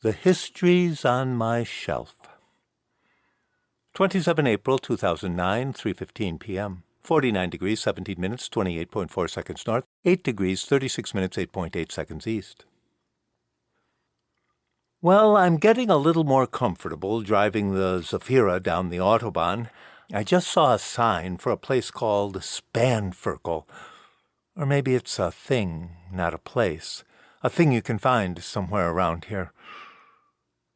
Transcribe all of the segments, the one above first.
The Histories on My Shelf. 27 April 2009, 3:15 p.m. 49 degrees, 17 minutes, 28.4 seconds north, 8 degrees, 36 minutes, 8.8 seconds east. Well, I'm getting a little more comfortable driving the Zafira down the Autobahn. I just saw a sign for a place called Spanferkel. Or maybe it's a thing, not a place. A thing you can find somewhere around here.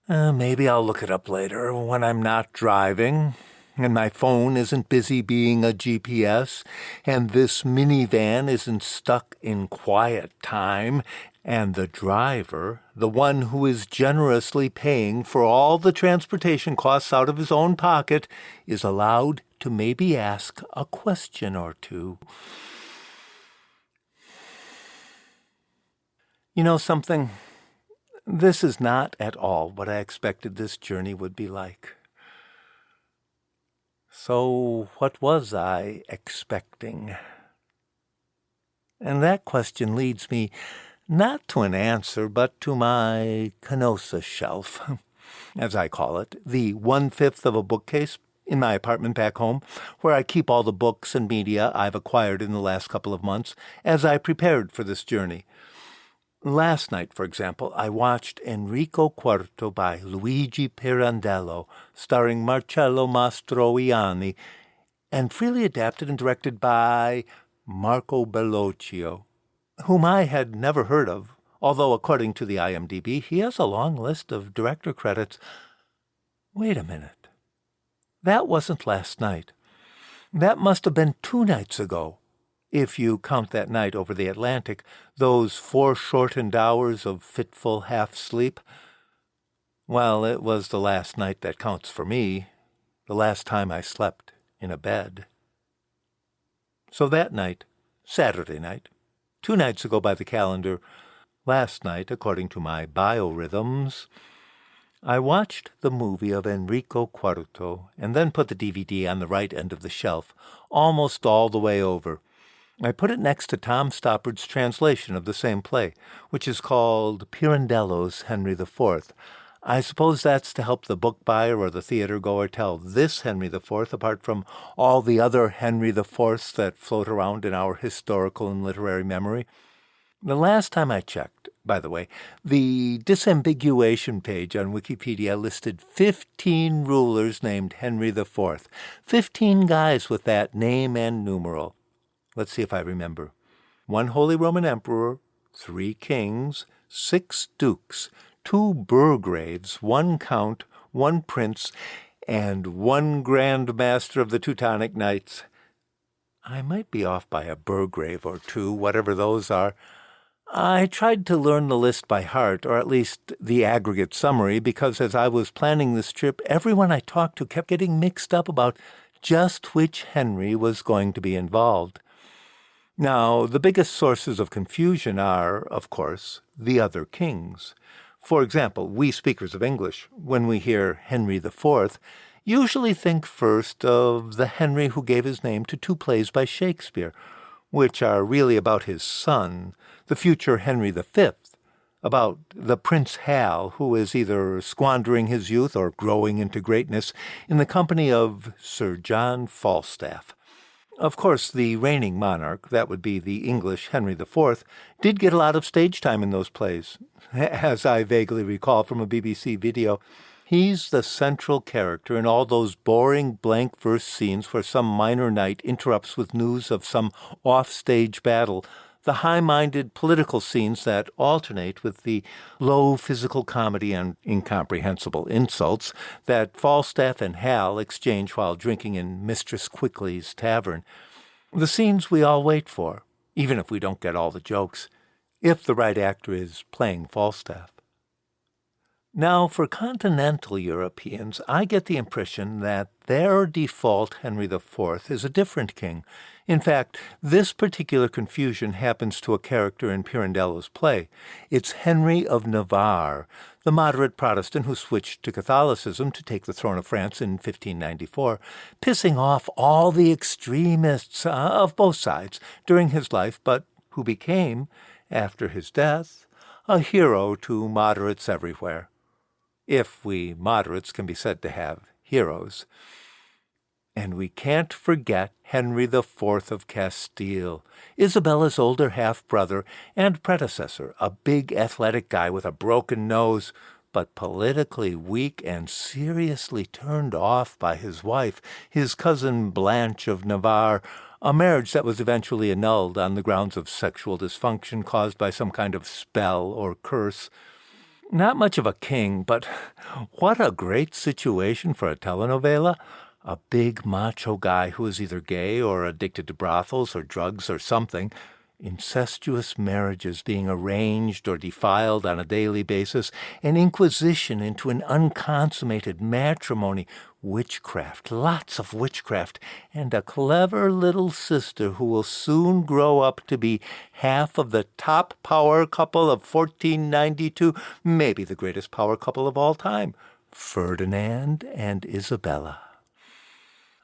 Maybe I'll look it up later when I'm not driving, and my phone isn't busy being a GPS, and this minivan isn't stuck in quiet time, and the driver, the one who is generously paying for all the transportation costs out of his own pocket, is allowed to maybe ask a question or two. You know something? This is not at all what I expected this journey would be like. So what was I expecting? And that question leads me not to an answer, but to my Canosa shelf, as I call it, the 1/5 of a bookcase in my apartment back home, where I keep all the books and media I've acquired in the last couple of months as I prepared for this journey. Last night, for example, I watched Enrico Quarto by Luigi Pirandello, starring Marcello Mastroianni, and freely adapted and directed by Marco Bellocchio, whom I had never heard of, although according to the IMDb, he has a long list of director credits. Wait a minute. That wasn't last night. That must have been 2 nights ago. If you count that night over the Atlantic, those foreshortened hours of fitful half-sleep. Well, it was the last night that counts for me, the last time I slept in a bed. So that night, Saturday night, 2 nights ago by the calendar, last night according to my biorhythms, I watched the movie of Enrico Quarto and then put the DVD on the right end of the shelf, almost all the way over. I put it next to Tom Stoppard's translation of the same play, which is called Pirandello's Henry IV. I suppose that's to help the book buyer or the theater goer tell this Henry IV apart from all the other Henry IVs that float around in our historical and literary memory. The last time I checked, by the way, the disambiguation page on Wikipedia listed 15 rulers named Henry IV. 15 guys with that name and numeral. Let's see if I remember. 1 Holy Roman Emperor, 3 kings, 6 dukes, 2 burgraves, 1 count, 1 prince, and 1 Grand Master of the Teutonic Knights. I might be off by a burgrave or 2, whatever those are. I tried to learn the list by heart, or at least the aggregate summary, because as I was planning this trip, everyone I talked to kept getting mixed up about just which Henry was going to be involved. Now, the biggest sources of confusion are, of course, the other kings. For example, we speakers of English, when we hear Henry IV, usually think first of the Henry who gave his name to 2 plays by Shakespeare, which are really about his son, the future Henry V, about the Prince Hal, who is either squandering his youth or growing into greatness in the company of Sir John Falstaff. Of course, the reigning monarch, that would be the English Henry IV, did get a lot of stage time in those plays. As I vaguely recall from a BBC video, he's the central character in all those boring blank verse scenes where some minor knight interrupts with news of some off-stage battle, the high-minded political scenes that alternate with the low physical comedy and incomprehensible insults that Falstaff and Hal exchange while drinking in Mistress Quickly's tavern. The scenes we all wait for, even if we don't get all the jokes, if the right actor is playing Falstaff. Now, for continental Europeans, I get the impression that their default Henry IV is a different king. In fact, this particular confusion happens to a character in Pirandello's play. It's Henry of Navarre, the moderate Protestant who switched to Catholicism to take the throne of France in 1594, pissing off all the extremists of both sides during his life, but who became, after his death, a hero to moderates everywhere. if we moderates can be said to have heroes. And we can't forget Henry IV of Castile, Isabella's older half-brother and predecessor, a big athletic guy with a broken nose, but politically weak and seriously turned off by his wife, his cousin Blanche of Navarre, a marriage that was eventually annulled on the grounds of sexual dysfunction caused by some kind of spell or curse. Not much of a king, but what a great situation for a telenovela. A big macho guy who is either gay or addicted to brothels or drugs or something, incestuous marriages being arranged or defiled on a daily basis, an inquisition into an unconsummated matrimony, witchcraft, lots of witchcraft, and a clever little sister who will soon grow up to be half of the top power couple of 1492, maybe the greatest power couple of all time, Ferdinand and Isabella.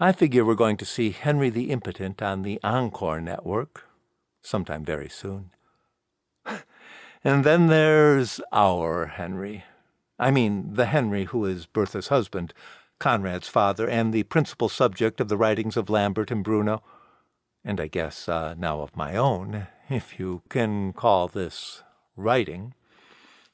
I figure we're going to see Henry the Impotent on the Encore network sometime very soon. And then there's our Henry. I mean, the Henry who is Bertha's husband, Conrad's father, and the principal subject of the writings of Lambert and Bruno, and I guess now of my own, if you can call this writing.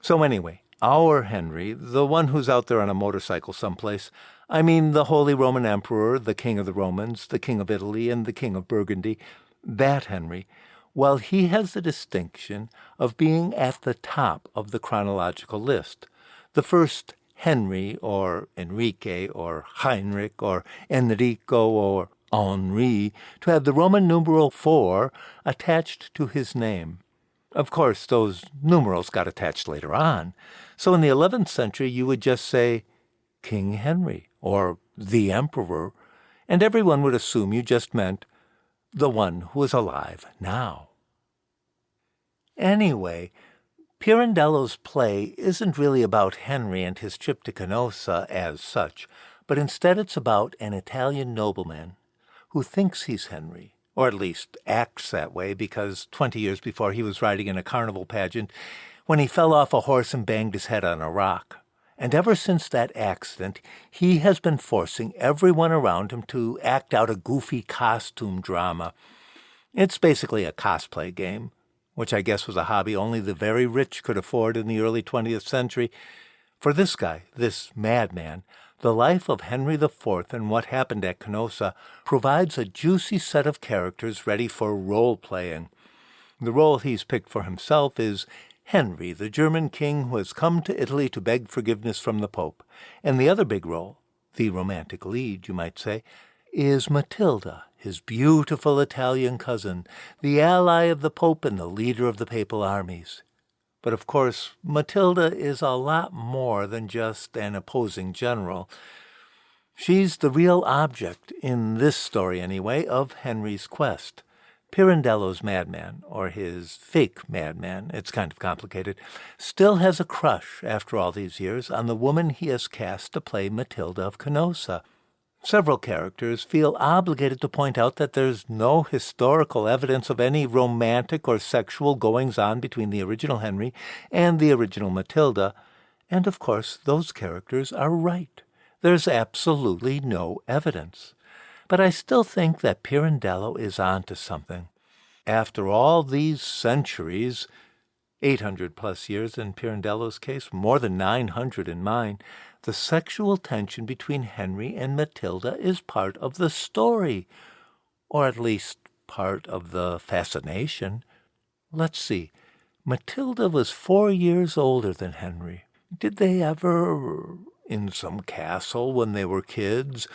So anyway, our Henry, the one who's out there on a motorcycle someplace, I mean the Holy Roman Emperor, the King of the Romans, the King of Italy, and the King of Burgundy, that Henry, well, he has the distinction of being at the top of the chronological list. The first Henry, or Enrique, or Heinrich, or Enrico, or Henri, to have the Roman numeral 4 attached to his name. Of course, those numerals got attached later on. So in the 11th century, you would just say King Henry, or the Emperor, and everyone would assume you just meant the one who is alive now. Anyway, Pirandello's play isn't really about Henry and his trip to Canossa as such, but instead it's about an Italian nobleman who thinks he's Henry, or at least acts that way, because 20 years before he was riding in a carnival pageant when he fell off a horse and banged his head on a rock. And ever since that accident, he has been forcing everyone around him to act out a goofy costume drama. It's basically a cosplay game, which I guess was a hobby only the very rich could afford in the early 20th century. For this guy, this madman, the life of Henry IV and what happened at Canossa provides a juicy set of characters ready for role-playing. The role he's picked for himself is Henry, the German king who has come to Italy to beg forgiveness from the Pope. And the other big role, the romantic lead, you might say, is Matilda, his beautiful Italian cousin, the ally of the Pope and the leader of the papal armies. But of course, Matilda is a lot more than just an opposing general. She's the real object, in this story anyway, of Henry's quest. Pirandello's madman, or his fake madman, it's kind of complicated, still has a crush, after all these years, on the woman he has cast to play Matilda of Canossa. Several characters feel obligated to point out that there's no historical evidence of any romantic or sexual goings-on between the original Henry and the original Matilda, and of course those characters are right. There's absolutely no evidence. But I still think that Pirandello is onto something. After all these centuries, 800 plus years in Pirandello's case, more than 900 in mine, the sexual tension between Henry and Matilda is part of the story, or at least part of the fascination. Let's see. Matilda was 4 years older than Henry. Did they ever, in some castle when they were kids,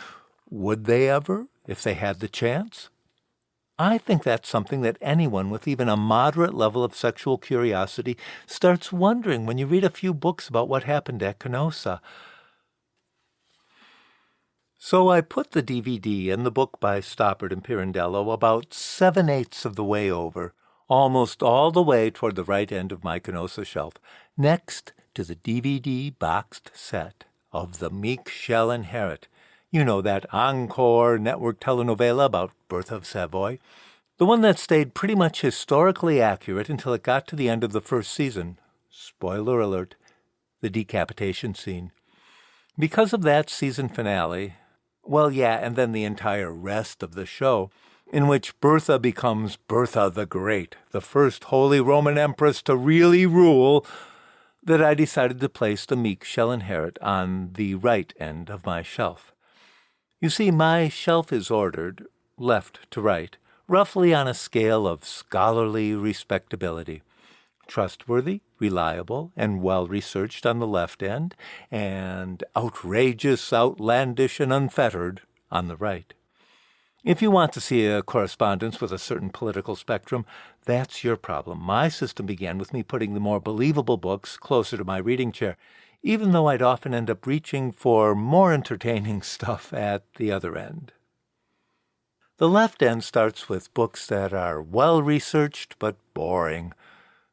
would they ever, if they had the chance? I think that's something that anyone with even a moderate level of sexual curiosity starts wondering when you read a few books about what happened at Canossa. So I put the DVD and the book by Stoppard and Pirandello about 7/8 of the way over, almost all the way toward the right end of my Canossa shelf, next to the DVD boxed set of The Meek Shall Inherit. You know, that Encore network telenovela about Bertha of Savoy. The one that stayed pretty much historically accurate until it got to the end of the first season. Spoiler alert, the decapitation scene. Because of that season finale, well, yeah, and then the entire rest of the show, in which Bertha becomes Bertha the Great, the first Holy Roman Empress to really rule, that I decided to place The Meek Shall Inherit on the right end of my shelf. You see, my shelf is ordered, left to right, roughly on a scale of scholarly respectability. Trustworthy, reliable, and well-researched on the left end, and outrageous, outlandish, and unfettered on the right. If you want to see a correspondence with a certain political spectrum, that's your problem. My system began with me putting the more believable books closer to my reading chair, even though I'd often end up reaching for more entertaining stuff at the other end. The left end starts with books that are well-researched but boring,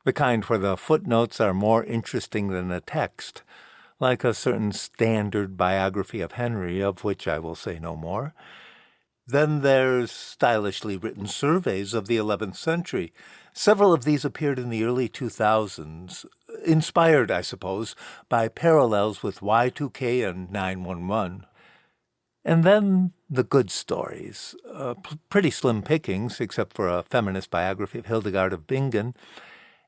the kind where the footnotes are more interesting than the text, like a certain standard biography of Henry, of which I will say no more. Then there's stylishly written surveys of the 11th century. Several of these appeared in the early 2000s, inspired, I suppose, by parallels with Y2K and 911. And then the good stories, pretty slim pickings, except for a feminist biography of Hildegard of Bingen.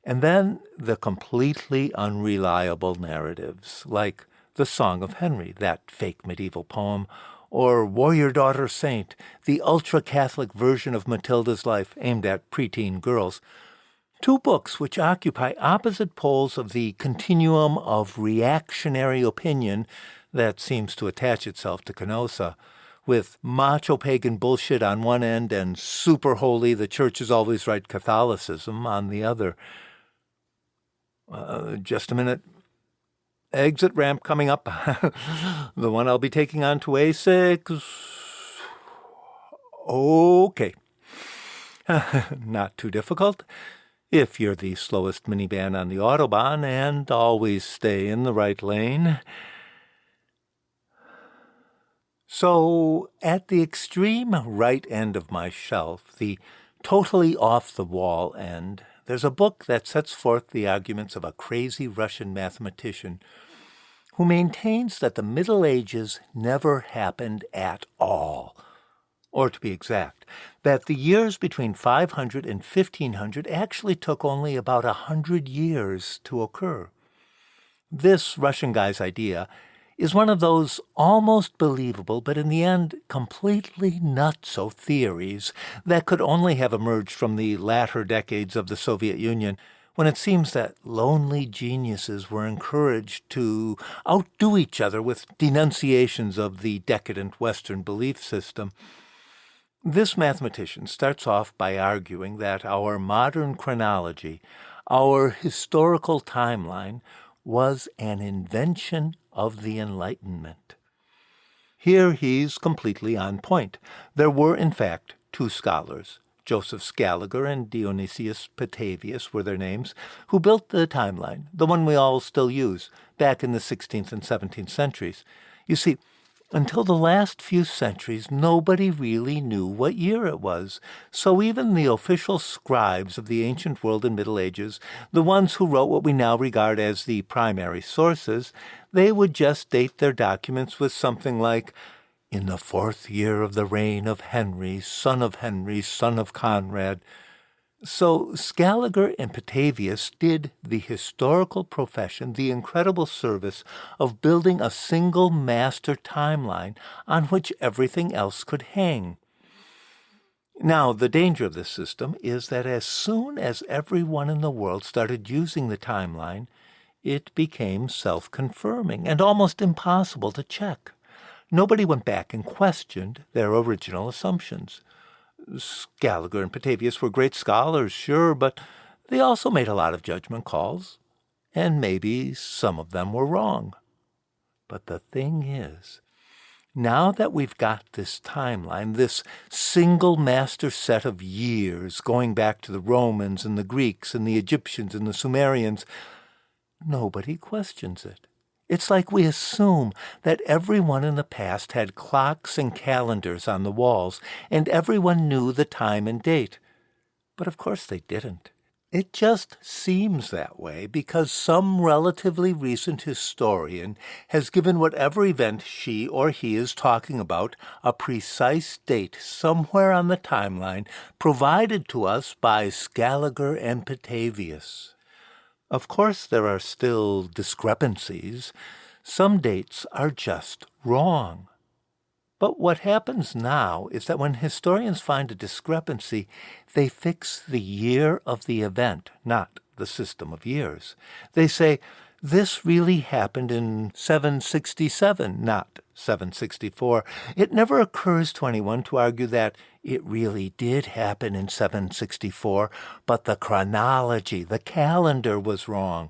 And then the completely unreliable narratives, like The Song of Henry, that fake medieval poem, or Warrior Daughter Saint, the ultra-Catholic version of Matilda's life aimed at preteen girls. Two books which occupy opposite poles of the continuum of reactionary opinion that seems to attach itself to Canossa, with macho pagan bullshit on one end and super holy the church is always right Catholicism on the other. Just a minute. Exit ramp coming up. The one I'll be taking on to A6. Okay. Not too difficult. If you're the slowest minivan on the Autobahn and always stay in the right lane. So, at the extreme right end of my shelf, the totally off-the-wall end, there's a book that sets forth the arguments of a crazy Russian mathematician who maintains that the Middle Ages never happened at all. Or to be exact, that the years between 500 and 1500 actually took only about 100 years to occur. This Russian guy's idea is one of those almost believable, but in the end completely nutso theories that could only have emerged from the latter decades of the Soviet Union, when it seems that lonely geniuses were encouraged to outdo each other with denunciations of the decadent Western belief system. This mathematician starts off by arguing that our modern chronology, our historical timeline, was an invention of the Enlightenment. Here he's completely on point. There were, in fact, two scholars, Joseph Scaliger and Dionysius Petavius were their names, who built the timeline, the one we all still use, back in the 16th and 17th centuries. You see, until the last few centuries, nobody really knew what year it was. So even the official scribes of the ancient world and Middle Ages, the ones who wrote what we now regard as the primary sources, they would just date their documents with something like, in the 4th year of the reign of Henry, son of Conrad. So Scaliger and Petavius did the historical profession the incredible service of building a single master timeline on which everything else could hang. Now, the danger of this system is that as soon as everyone in the world started using the timeline, it became self-confirming and almost impossible to check. Nobody went back and questioned their original assumptions. Scaliger and Petavius were great scholars, sure, but they also made a lot of judgment calls, and maybe some of them were wrong. But the thing is, now that we've got this timeline, this single master set of years going back to the Romans and the Greeks and the Egyptians and the Sumerians, nobody questions it. It's like we assume that everyone in the past had clocks and calendars on the walls, and everyone knew the time and date. But of course they didn't. It just seems that way because some relatively recent historian has given whatever event she or he is talking about a precise date somewhere on the timeline provided to us by Scaliger and Petavius. Of course, there are still discrepancies. Some dates are just wrong. But what happens now is that when historians find a discrepancy, they fix the year of the event, not the system of years. They say, this really happened in 767, not 764. It never occurs to anyone to argue that it really did happen in 764, but the chronology, the calendar was wrong.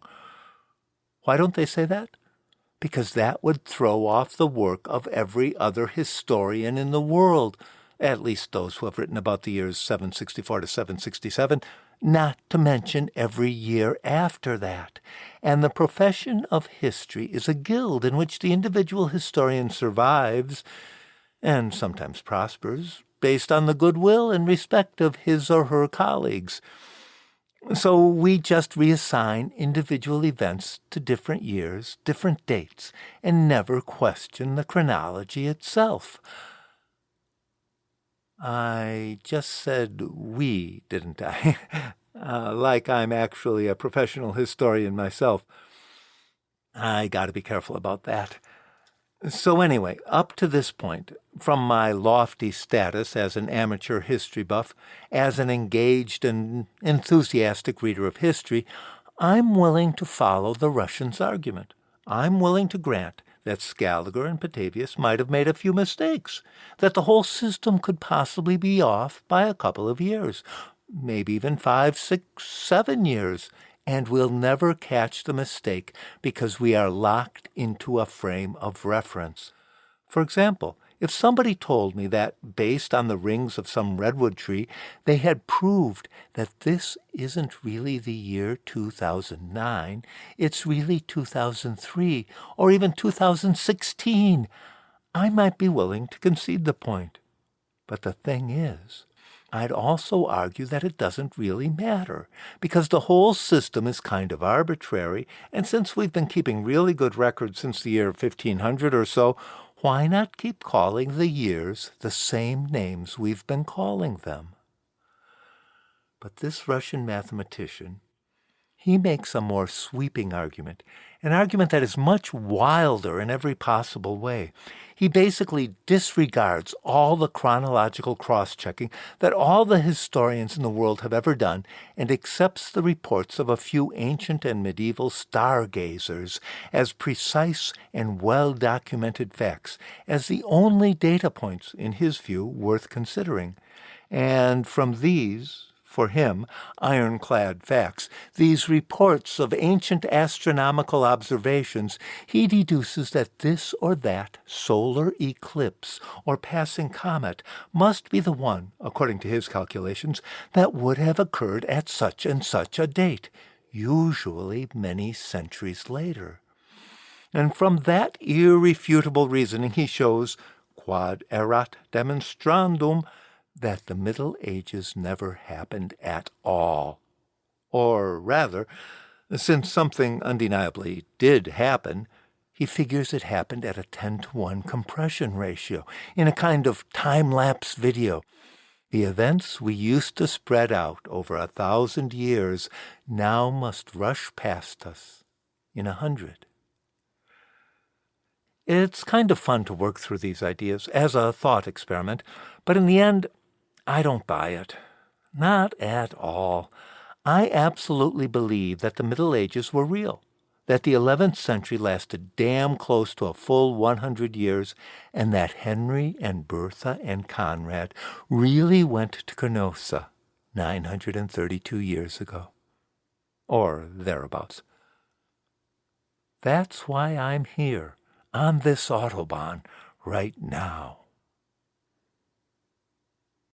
Why don't they say that? Because that would throw off the work of every other historian in the world, at least those who have written about the years 764 to 767, not to mention every year after that. And the profession of history is a guild in which the individual historian survives, and sometimes prospers, based on the goodwill and respect of his or her colleagues. So we just reassign individual events to different years, different dates, and never question the chronology itself. I just said we, didn't I? Like I'm actually a professional historian myself. I got to be careful about that. So anyway, up to this point, from my lofty status as an amateur history buff, as an engaged and enthusiastic reader of history, I'm willing to follow the Russians' argument. I'm willing to grant that Scaliger and Petavius might have made a few mistakes, that the whole system could possibly be off by a couple of years, maybe even 5, 6, 7 years, and we'll never catch the mistake because we are locked into a frame of reference. For example, if somebody told me that, based on the rings of some redwood tree, they had proved that this isn't really the year 2009, it's really 2003, or even 2016, I might be willing to concede the point. But the thing is, I'd also argue that it doesn't really matter, because the whole system is kind of arbitrary, and since we've been keeping really good records since the year 1500 or so, why not keep calling the years the same names we've been calling them? But this Russian mathematician, he makes a more sweeping argument, an argument that is much wilder in every possible way. He basically disregards all the chronological cross-checking that all the historians in the world have ever done and accepts the reports of a few ancient and medieval stargazers as precise and well-documented facts, as the only data points, in his view, worth considering. And from these, for him, ironclad facts, these reports of ancient astronomical observations, he deduces that this or that solar eclipse or passing comet must be the one, according to his calculations, that would have occurred at such and such a date, usually many centuries later. And from that irrefutable reasoning he shows, quod erat demonstrandum, that the Middle Ages never happened at all. Or rather, since something undeniably did happen, he figures it happened at a 10-to-1 compression ratio, in a kind of time-lapse video. The events we used to spread out over 1,000 years now must rush past us in 100. It's kind of fun to work through these ideas as a thought experiment, but in the end, I don't buy it. Not at all. I absolutely believe that the Middle Ages were real, that the 11th century lasted damn close to a full 100 years, and that Henry and Bertha and Conrad really went to Canossa 932 years ago. Or thereabouts. That's why I'm here, on this Autobahn, right now.